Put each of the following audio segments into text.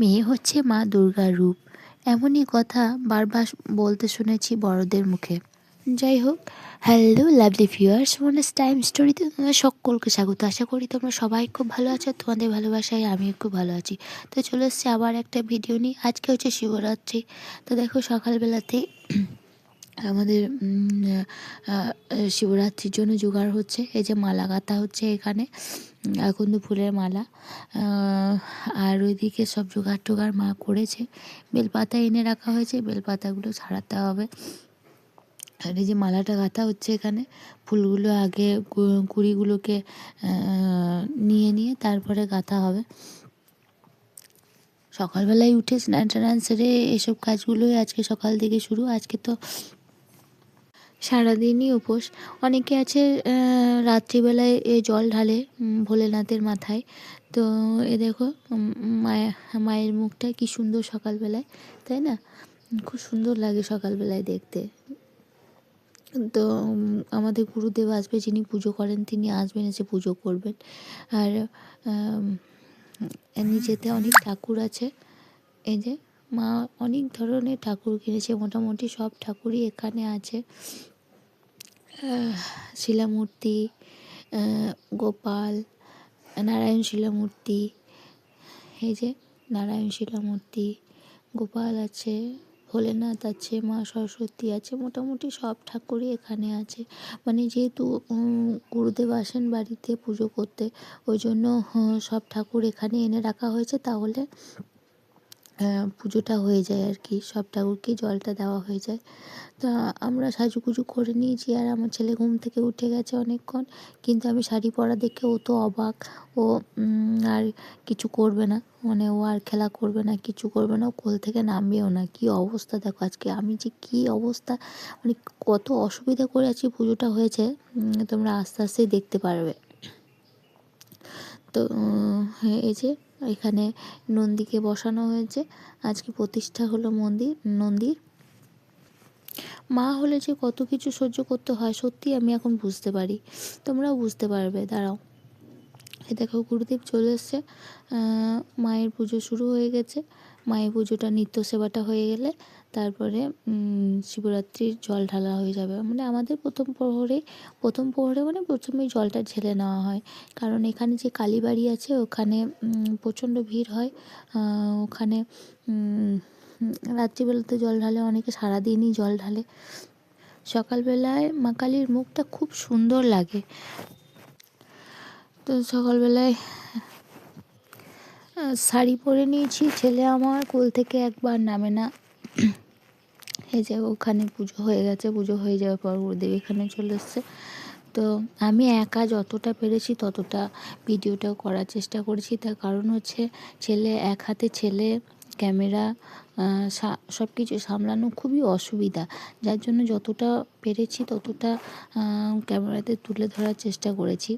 মেয়ে হচ্ছে মা দুর্গার রূপ, এমনই কথা বারবার বলতে শুনেছি বড়দের মুখে। যাই হোক, hello lovely viewers, once time স্টোরিতে তোমাদের সকলকে স্বাগত। আশা করি তোমরা সবাই খুব ভালো আছো, তোমাদের ভালোবাসায় আমি খুব ভালো আছি। তো চলে এসছি আবার একটা ভিডিও নিয়ে। আজকে হচ্ছে শিবরাত্রি। তো দেখো সকালবেলাতে আমাদের শিবরাত্রির জন্য জোগাড় হচ্ছে। এই যে মালা গাঁথা হচ্ছে এখানে, আকন্দ ফুলের মালা। আর ওইদিকে সব জোগাড় টোগাড় মা করেছে। বেলপাতা এনে রাখা হয়েছে, বেলপাতাগুলো ছাড়াতে হবে। আর এই যে মালাটা গাঁথা হচ্ছে এখানে, ফুলগুলো আগে কুড়িগুলোকে নিয়ে নিয়ে তারপরে গাঁথা হবে। সকালবেলায় উঠে স্নান টান সেরে এসব কাজগুলোই আজকে সকাল থেকে শুরু। আজকে তো সারাদিনই উপোস। অনেকে আছে রাত্রিবেলায় জল ঢালে ভোলেনাথের মাথায়। তো এ দেখো মায়ের মুখটা কি সুন্দর সকালবেলায়, তাই না? খুব সুন্দর লাগে সকালবেলায় দেখতে। তো আমাদের গুরুদেব আসবে, যিনি পুজো করেন তিনি আসবেন, এসে পুজো করবেন। আর নিচেতে অনেক ঠাকুর আছে। এই যে মা অনেক ধরনের ঠাকুর কিনেছে, মোটামুটি সব ঠাকুরই এখানে আছে। শিলামূর্তি, গোপাল, নারায়ণ শিলামূর্তি, এই যে নারায়ণ শিলামূর্তি, গোপাল আছে, ভোলেনাথ আছে, মা সরস্বতী আছে, মোটামুটি সব ঠাকুরই এখানে আছে। মানে যেহেতু গুরুদেব আসেন বাড়িতে পুজো করতে, ওই জন্য সব ঠাকুর এখানে এনে রাখা হয়েছে, তাহলে পুজোটা হয়ে যায় আর কি, সব ঠাকুরকেই জলটা দেওয়া হয়ে যায়। তা আমরা সাজুগুজু করে নিয়েছি, আর আমার ছেলে ঘুম থেকে উঠে গেছে অনেকক্ষণ, কিন্তু আমি শাড়ি পরা দেখে ও তো অবাক। ও আর কিছু করবে না, মানে ও আর খেলা করবে না, কিছু করবে না, ও কোল থেকে নামবেও না। কি অবস্থা দেখো আজকে, আমি যে কি অবস্থা, মানে কত অসুবিধা করে আজকে পুজোটা হয়েছে, তোমরা আস্তে আস্তেই দেখতে পারবে। তো এই যে এখানে নন্দীকে বসানো হয়েছে, আজকে প্রতিষ্ঠা হলো নন্দীর। মা হলে যে কত কিছু সহ্য করতে হয় সত্যি আমি এখন বুঝতে পারি, তোমরাও বুঝতে পারবে। দাঁড়াও, এ দেখো গুরুদেব চলে এসছে। মায়ের পুজো শুরু হয়ে গেছে। মায়ের পুজোটা নিত্য সেবাটা হয়ে গেলে তারপরে শিবরাত্রির জল ঢালা হয়ে যাবে। মানে আমাদের প্রথম প্রহরে মানে প্রথমেই জলটা ঢেলে নেওয়া হয়, কারণ এখানে যে কালীবাড়ি আছে ওখানে প্রচণ্ড ভিড় হয়। ওখানে রাত্রিবেলাতে জল ঢালে অনেকে, সারাদিনই জল ঢালে। সকালবেলায় মা কালীর মুখটা খুব সুন্দর লাগে। তো সকালবেলায় শাড়ি পরে নিয়েছি, ছেলে আমার কোল থেকে একবার নামে না। এই যে ওখানে পুজো হয়ে গেছে, পুজো হয়ে যাওয়ার পর গুরুদেব এখানে চলে এসছে। তো আমি একা যতটা পেরেছি ততটা ভিডিওটাও করার চেষ্টা করেছি। তার কারণ হচ্ছে এক হাতে ছেলে, ক্যামেরা, সব কিছু সামলানো খুবই অসুবিধা, যার জন্য যতটা পেরেছি ততটা ক্যামেরাতে তুলে ধরার চেষ্টা করেছি।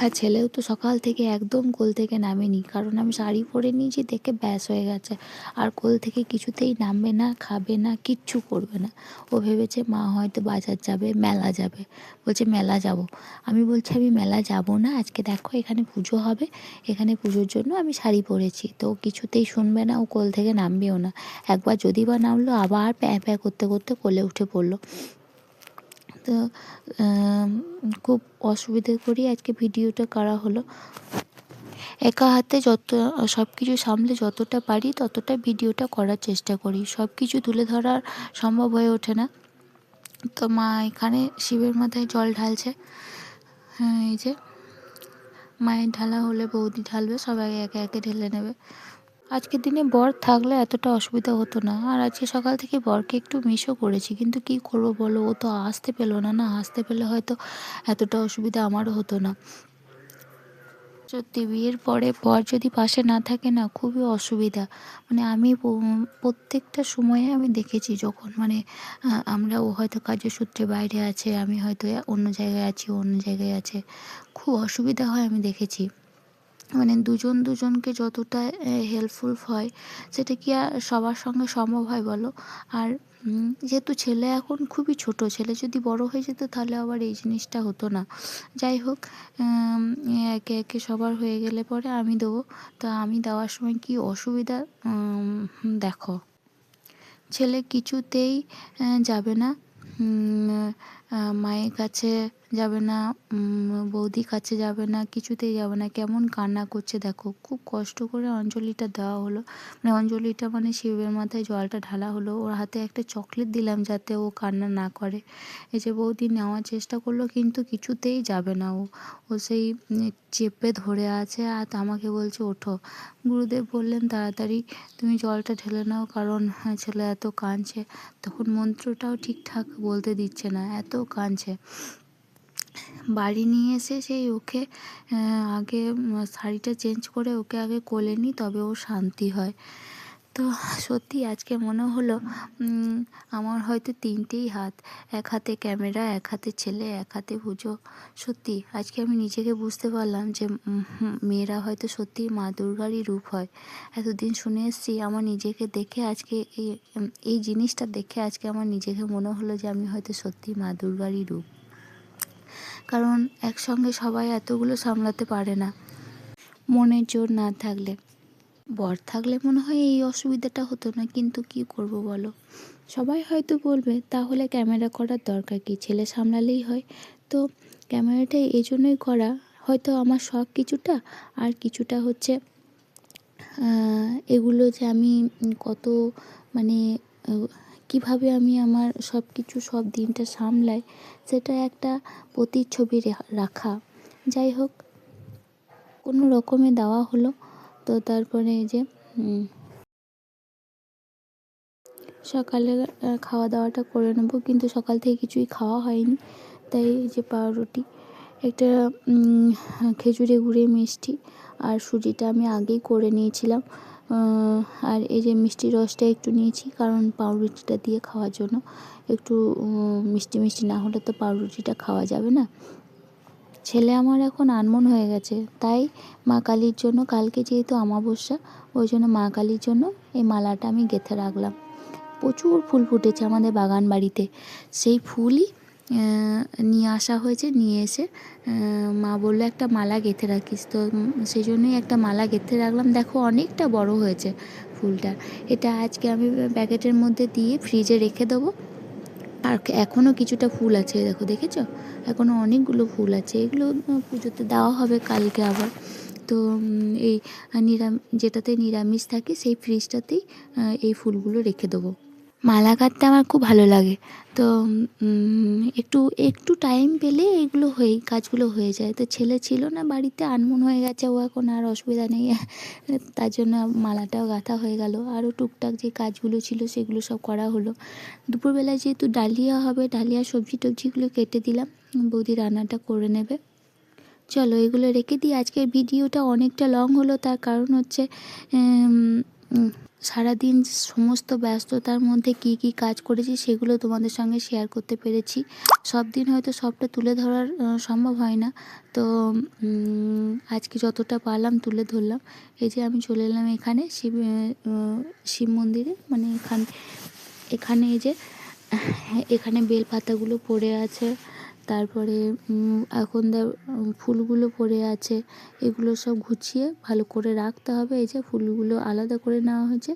আর ছেলেও তো সকাল থেকে একদম কোল থেকে নামেনি, কারণ আমি শাড়ি পরে নিয়েছি দেখে ব্যাস হয়ে গেছে। আর কোল থেকে কিছুতেই নামবে না, খাবে না, কিচ্ছু করবে না। ও ভেবেছে মা হয়তো বাজার যাবে, মেলা যাবে, বলছে মেলা যাব। আমি বলছি আমি মেলা যাব না, আজকে দেখো এখানে পুজো হবে, এখানে পুজোর জন্য আমি শাড়ি পরেছি। তো ও কিছুতেই শুনবে না, ও কোল থেকে নামবেও না। একবার যদি বা নামলো আবার প্যাঁ প্যাঁ করতে করতে কোলে উঠে পড়লো। তো খুব অসুবিধে করেই আজকে ভিডিওটা করা হলো। একা হাতে সব কিছু সামলে যতটা পারি ততটা ভিডিওটা করার চেষ্টা করি, সব কিছু তুলে ধরার সম্ভব হয়ে ওঠে না। তো মা এখানে শিবের মাথায় জল ঢালছে। হ্যাঁ, এই যে মায়ের ঢালা হলে বৌদি ঢালবে, সবাই একে একে ঢেলে নেবে। আজকের দিনে বর থাকলে এতটা অসুবিধা হতো না। আর আজকে সকাল থেকে বরকে একটু মিসও করেছি, কিন্তু কি করবো বলো, ও তো আসতে পেলো না। আসতে পেলে হয়তো এতটা অসুবিধা আমারও হতো না। সত্যি বিয়ের পরে বর যদি পাশে না থাকে না, খুবই অসুবিধা। মানে আমি প্রত্যেকটা সময়ে আমি দেখেছি, যখন মানে ও হয়তো কাজের সূত্রে বাইরে আছে, আমি হয়তো অন্য জায়গায় আছি, অন্য জায়গায় আছে, খুব অসুবিধা হয় আমি দেখেছি। মানে দুজন দুজনকে যতটা হেল্পফুল হয় সেটা কি আর সবার সঙ্গে সম্ভব হয় বলো? আর যেহেতু ছেলে এখন খুবই ছোট, ছেলে যদি বড় হয়ে যেত তাহলে আবার এই জিনিসটা হতো না। যাই হোক, একে একে সবার হয়ে গেলে পরে আমি দেবো। তো আমি দেওয়ার সময় কি অসুবিধা দেখো, ছেলে কিছুতেই যাবে না, মায়ের কাছে যাবে না, বৌদির কাছে যাবে না, কিছুতেই যাবে না। কেমন কান্না করছে দেখো। খুব কষ্ট করে অঞ্জলিটা দেওয়া হলো, মানে অঞ্জলিটা মানে শিবের মাথায় জলটা ঢালা হলো। ওর হাতে একটা চকলেট দিলাম যাতে ও কান্না না করে। এই যে বৌদি নেওয়ার চেষ্টা করলো কিন্তু কিছুতেই যাবে না ও। ও সেই চেপে ধরে আছে আর আমাকে বলছে ওঠো। গুরুদেব বললেন তাড়াতাড়ি তুমি জলটা ঢেলে নাও, কারণ ছেলে এত কাঁদছে। তখন মন্ত্রটাও ঠিকঠাক বলতে দিচ্ছে না, এত কাঁদছে। বাড়ি নিয়ে এসে সেই ওকে আগে শাড়িটা চেঞ্জ করে ওকে আগে কোলে নিই, তবে ও শান্তি হয়। তো সত্যি আজকে মনে হলো আমার হয়তো 3টেই হাত, এক হাতে ক্যামেরা, এক হাতে ছেলে, এক হাতে পুজো। সত্যি আজকে আমি নিজেকে বুঝতে পারলাম যে মেয়েরা হয়তো সত্যিই মা দুর্গারই রূপ হয়। এতদিন শুনে এসেছি, আমার নিজেকে দেখে আজকে এই জিনিসটা দেখে আজকে আমার নিজেকে মনে হলো যে আমি হয়তো সত্যিই মা দুর্গারই রূপ। কারণ একসঙ্গে সবাই এতগুলো সামলাতে পারে না, মনের জোর না থাকলে। বর থাকলে মনে হয় এই অসুবিধাটা হতো না, কিন্তু কি করব বলো। সবাই হয়তো বলবে তাহলে ক্যামেরা করার দরকার কি, ছেলে সামলালেই হয়। তো ক্যামেরাটা এই জন্যই করা, হয়তো আমার শখ কিছুটা, আর কিছুটা হচ্ছে এগুলো যে আমি কত মানে কিভাবে আমি আমার সব কিছু সব দিনটা সামলাই, সেটা একটা প্রতিচ্ছবি রাখা। যাই হোক, কোনো রকমে দেওয়া হলো। তো তারপরে এই যে সকালে খাওয়া দাওয়াটা করে নেবো, কিন্তু সকাল থেকে কিছুই খাওয়া হয়নি। তাই এই যে পাউরুটি, একটা খেজুরে গুড়ে মিষ্টি, আর সুজিটা আমি আগেই করে নিয়েছিলাম। আর এই যে মিষ্টি রসটা একটু নিয়েছি, কারণ পাউরুটিটা দিয়ে খাওয়ার জন্য। একটু মিষ্টি মিষ্টি না হলে তো পাউরুটিটা খাওয়া যাবে না। ছেলে আমার এখন আনমন হয়ে গেছে, তাই মা কালীর জন্য, কালকে যেহেতু অমাবস্যা, ওই জন্য মা কালীর জন্য এই মালাটা আমি গেঁথে রাখলাম। প্রচুর ফুল ফুটেছে আমাদের বাগান বাড়িতে, সেই ফুলই নিয়ে আসা হয়েছে। নিয়ে এসে মা বললো একটা মালা গেঁথে রাখিস, তো সেই জন্যই একটা মালা গেঁথে রাখলাম। দেখো অনেকটা বড় হয়েছে ফুলটা। এটা আজকে আমি প্যাকেটের মধ্যে দিয়ে ফ্রিজে রেখে দেবো। আর এখনও কিছুটা ফুল আছে, দেখো দেখেছো, এখনও অনেকগুলো ফুল আছে। এগুলো পুজোতে দেওয়া হবে কালকে আবার। তো এই যেটাতে নিরামিষ থাকে সেই ফ্রিজটাতেই এই ফুলগুলো রেখে দেবো। মালা গাঁথতে আমার খুব ভালো লাগে। তো একটু একটু টাইম পেলে এগুলো কাজগুলো হয়ে যায়। তো ছেলে ছিল না বাড়িতে, আনমন হয়ে গেছে, ও এখন আর অসুবিধা নেই। তার জন্য মালাটাও গাঁথা হয়ে গেল। আরও টুকটাক যে কাজগুলো ছিল সেগুলো সব করা হলো। দুপুরবেলায় যেহেতু ডালিয়া হবে, ডালিয়া সবজি টবজিগুলো কেটে দিলাম, বৌদি রান্নাটা করে নেবে। চলো এগুলো রেখে দিই। আজকের ভিডিওটা অনেকটা লং হলো, তার কারণ হচ্ছে সারাদিন সমস্ত ব্যস্ততার মধ্যে কি কি কাজ করেছি সেগুলো তোমাদের সঙ্গে শেয়ার করতে পেরেছি। সব দিন হয়তো সবটা তুলে ধরার সম্ভব হয় না, তো আজকে যতটা পারলাম তুলে ধরলাম। এই যে আমি চলে এলাম এখানে শিব মন্দিরে, মানে এখানে এই যে এখানে বেলপাতাগুলো পড়ে আছে, তারপরে এখন ফুলগুলো পড়ে আছে। এগুলো সব গুছিয়ে ভালো করে রাখতে হবে। এই যে ফুলগুলো আলাদা করে নেওয়া হয়েছে,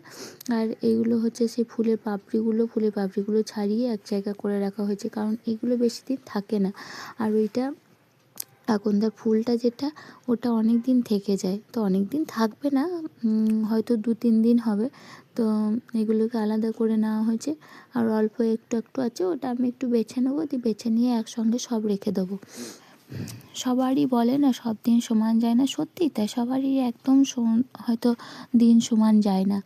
আর এইগুলো হচ্ছে সেই ফুলের পাপড়িগুলো ছাড়িয়ে এক জায়গা করে রাখা হয়েছে, কারণ এগুলো বেশি দিন থাকে না। আর ওইটা আকন্দার ফুলটা যেটা, ওটা অনেক দিন থেকে যায়। তো অনেক দিন থাকবে না, হয়তো 2-3 দিন হবে। তো এগুলোকে আলাদা করে নেওয়া হয়েছে। আর অল্প একটু একটু আছে, ওটা আমি একটু বেছে নেবো, দিয়ে বেছে নিয়ে একসঙ্গে সব রেখে দেবো। সবারই বলে না সব দিন সমান যায় না, সত্যিই তাই। সবারই একদম হয়তো দিন সমান যায় না।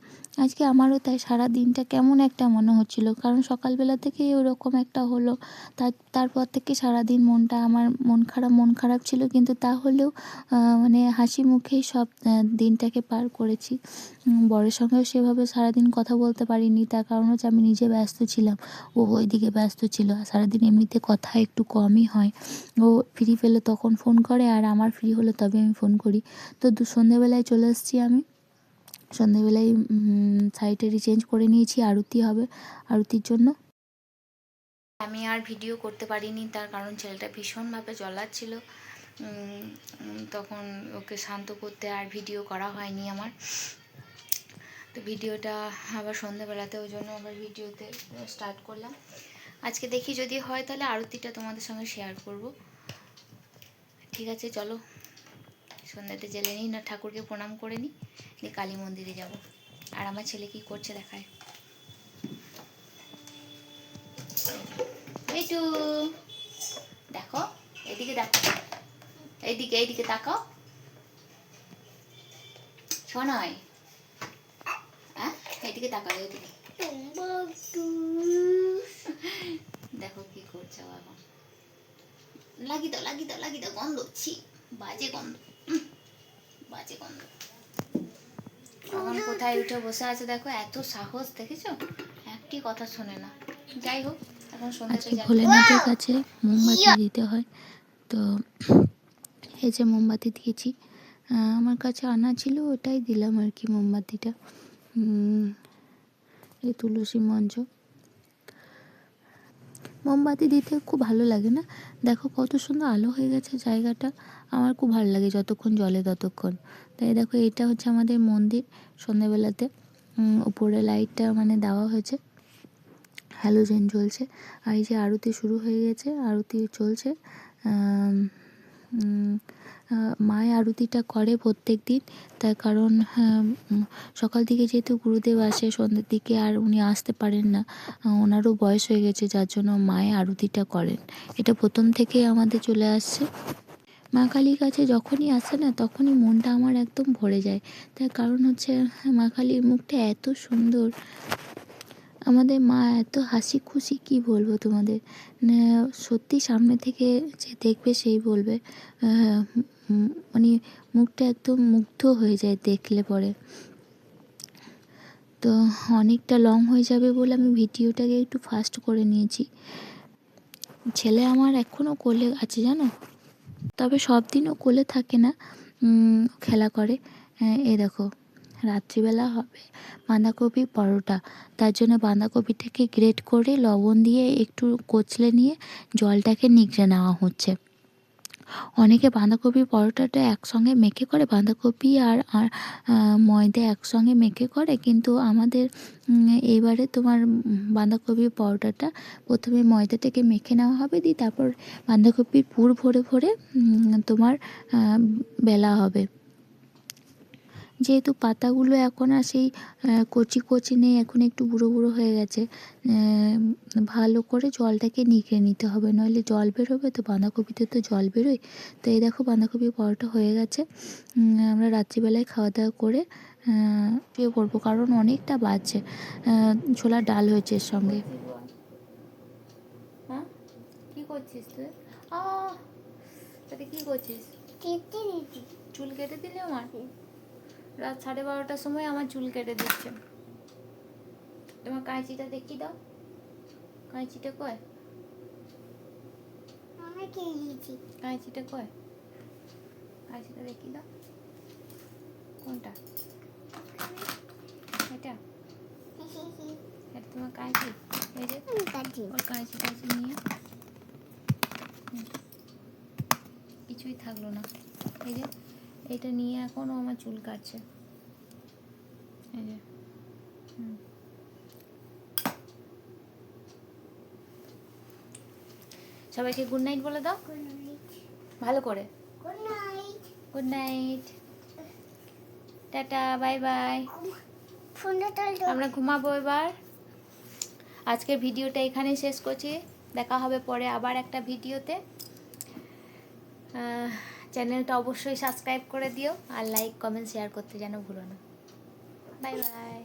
আজকে আমারও তাই সারা দিনটা কেমন একটা মনে হচ্ছিলো, কারণ সকালবেলা থেকেই ওরকম একটা হলো। তারপর থেকে সারাদিন আমার মন খারাপ ছিল, কিন্তু তাহলেও মানে হাসি মুখেই সব দিনটাকে পার করেছি। বরের সঙ্গেও সেভাবে সারাদিন কথা বলতে পারিনি, তার কারণ হচ্ছে আমি নিজে ব্যস্ত ছিলাম, ও ওইদিকে ব্যস্ত ছিল। আর সারাদিন এমনিতে কথা একটু কমই হয়, ও ফ্রি পেলে তখন ফোন করে, আর আমার ফ্রি হলে তবে আমি ফোন করি। তো সন্ধেবেলায় চলে এসেছি আমি। সন্ধেবেলায় শাড়িটারি চেঞ্জ করে নিয়েছি, আরতি হবে, আরতির জন্য। আমি আর ভিডিও করতে পারিনি, তার কারণ ছেলেটা ভীষণভাবে জ্বলাচ্ছিল। তখন ওকে শান্ত করতে আর ভিডিও করা হয়নি আমার। তো ভিডিওটা আবার সন্ধ্যাবেলাতে, ওই জন্য আবার ভিডিওতে স্টার্ট করলাম। আজকে দেখি যদি হয় তাহলে আরতিটা তোমাদের সঙ্গে শেয়ার করব। ঠিক আছে, চলো সন্ধ্যাটা জেলে নিই, না ঠাকুরকে প্রণাম করে নিই, দিয়ে কালী মন্দিরে যাব। আর আমার ছেলে কি করছে দেখায়। একটু দেখো, এইদিকে দেখো, এইদিকে এইদিকে তাকাও, শোনাই, হ্যাঁ এইদিকে তাকাও, এইদিকে দেখো কি করছে বাবা। লাগিয়ে দাও, লাগিয়ে দাও, লাগিয়ে দাও, গন্ধ, ছি বাজে গন্ধ, বাজে গন্ধ। এখন কোথায় উঠে বসে আছে দেখো, এত সাহস দেখেছো, একটি কথা শোনে না। যাই হোক, এখন আজকে ভোলেনাথের কাছে মোমবাতি দিতে হয়, তো এই যে মোমবাতি দিয়েছি, আমার কাছে আনা ছিল, ওটাই দিলাম আর কি মোমবাতিটা। এই তুলসী মঞ্চ, মোমবাতি দিতে খুব ভালো লাগে না? দেখো কত সুন্দর আলো হয়ে গেছে জায়গাটা, আমার খুব ভালো লাগে যতক্ষণ জ্বলে ততক্ষণ। তাই দেখো, এটা হচ্ছে আমাদের মন্দির। সন্ধ্যাবেলাতে উপরে লাইটটা মানে দেওয়া হয়েছে, হ্যালোজেন জ্বলছে, আর এই যে আরতি শুরু হয়ে গেছে, আরতি চলছে। মায়ের আরতিটা করে প্রত্যেক দিন, তার কারণ সকাল দিকে যেহেতু গুরুদেব আসে, সন্ধ্যের দিকে আর উনি আসতে পারেন না, ওনারও বয়স হয়ে গেছে, যার জন্য মায়ের আরতিটা করেন। এটা প্রথম থেকেই আমাদের চলে আসছে। মা কালীর কাছে যখনই আসে না, তখনই মনটা আমার একদম ভরে যায়। তার কারণ হচ্ছে মা কালীর মুখটা এত সুন্দর, আমাদের মা এত হাসি খুশি, কি বলবো তোমাদের। সত্যি সামনে থেকে যে দেখবে সেই বলবে, মানে মুখটা একদম মুগ্ধ হয়ে যায় দেখলে পরে। তো অনেকটা লং হয়ে যাবে বলে আমি ভিডিওটাকে একটু ফাস্ট করে নিয়েছি। ছেলে আমার এখনও কোলে আছে জানো, তবে সব দিনও কোলে থাকে না, খেলা করে। এ দেখো, রাত্রিবেলা হবে বাঁধাকপি পরোটা, তার জন্য বাঁধাকপিটাকে গ্রেট করে লবণ দিয়ে একটু কচলে নিয়ে জলটাকে নিগড়ে নেওয়া হচ্ছে। অনেকে বাঁধাকপি পরোটাটা একসঙ্গে মেখে করে, বাঁধাকপি আর ময়দা একসঙ্গে মেখে করে, কিন্তু আমাদের এইবারে তোমার বাঁধাকপির পরোটাটা প্রথমে ময়দাটাকে মেখে নেওয়া হবে, দিয়ে তারপর বাঁধাকপির পুর ভরে ভরে তোমার বেলা হবে। যেহেতু পাতাগুলো এখন আর সেই কচি কচি নেই, এখন একটু বুড়ো বুড়ো হয়ে গেছে, ভালো করে জলটাকে নিগড়ে নিতে হবে, নইলে জল বেরোবে, তো বাঁধাকপিতে তো জল বেরোয়। তো এই দেখো বাঁধাকপি পরোটা হয়ে গেছে। আমরা রাত্রিবেলায় খাওয়া দাওয়া করে শুয়ে পড়বো, কারণ অনেকটা বাজছে। ছোলার ডাল হয়েছে এর সঙ্গে। হ্যাঁ, কী করছিস তুই? কী করছিস? চুল কেটে দিলি আমার? রাত 12:30টার সময় আমার চুল কেটে দিচ্ছে। তোমার কাঁচিটা দেখি দাও, কাঁচিটা কয়? কাঁচিটা কয়? কাঁচিটা দেখি দাও, কোনটা? এটা? এটা তোমার কাঁচি? এই যে ওর কাঁচি টাচি নিয়ে কিছুই থাকলো না। এই যে এটা নিয়ে এখনও আমার চুল কাটছে, এই যে। সবাইকে গুড নাইট বলে দাও, ভালো করে। Good night, tata, bye bye. আমরা ঘুমাবো এবার। আজকের ভিডিওটা এখানেই শেষ করছি, দেখা হবে পরে আবার একটা ভিডিওতে। চ্যানেলটা অবশ্যই সাবস্ক্রাইব করে দিও, আর লাইক কমেন্ট শেয়ার করতে যেন ভুলো না। Bye bye.